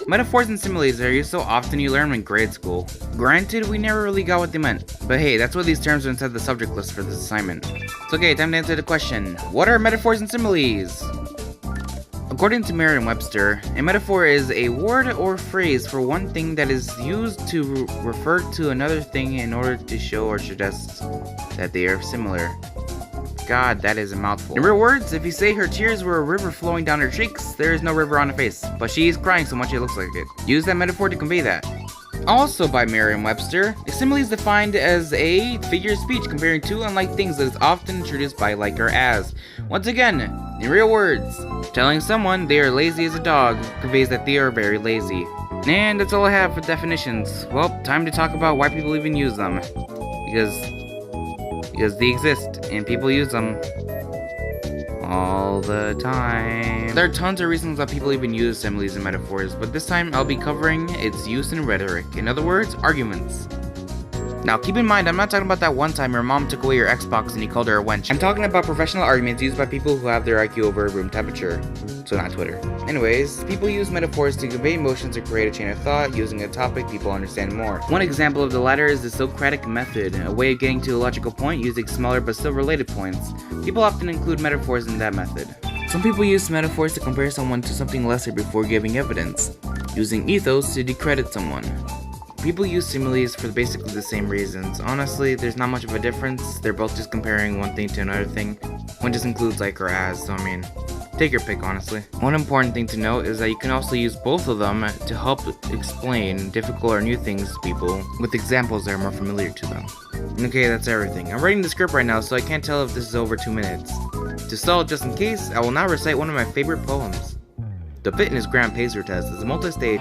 Metaphors and similes are used so often you learn them in grade school. Granted, we never really got what they meant, but hey, that's why these terms are inside the subject list for this assignment. So okay, time to answer the question, what are metaphors and similes? According to Merriam-Webster, a metaphor is a word or phrase for one thing that is used to refer to another thing in order to show or suggest that they are similar. God, that is a mouthful. In real words, if you say her tears were a river flowing down her cheeks, there is no river on her face, but she is crying so much it looks like it. Use that metaphor to convey that. Also by Merriam-Webster, a simile is defined as a figure of speech comparing two unlike things that is often introduced by like or as. Once again, in real words, telling someone they are lazy as a dog conveys that they are very lazy. And that's all I have for definitions. Well, time to talk about why people even use them. Because they exist, and people use them all the time. There are tons of reasons that people even use similes and metaphors, but this time I'll be covering its use in rhetoric. In other words, arguments. Now keep in mind, I'm not talking about that one time your mom took away your Xbox and you called her a wench. I'm talking about professional arguments used by people who have their IQ over room temperature. So not Twitter. Anyways, people use metaphors to convey emotions or create a chain of thought using a topic people understand more. One example of the latter is the Socratic method, a way of getting to a logical point using smaller but still related points. People often include metaphors in that method. Some people use metaphors to compare someone to something lesser before giving evidence, using ethos to decredit someone. People use similes for basically the same reasons. Honestly, there's not much of a difference. They're both just comparing one thing to another thing. One just includes like or as, so I mean, take your pick honestly. One important thing to note is that you can also use both of them to help explain difficult or new things to people with examples that are more familiar to them. Okay, that's everything. I'm writing the script right now, so I can't tell if this is over 2 minutes. To stall just in case, I will now recite one of my favorite poems. The Fitness Grand Pacer Test is a multi-stage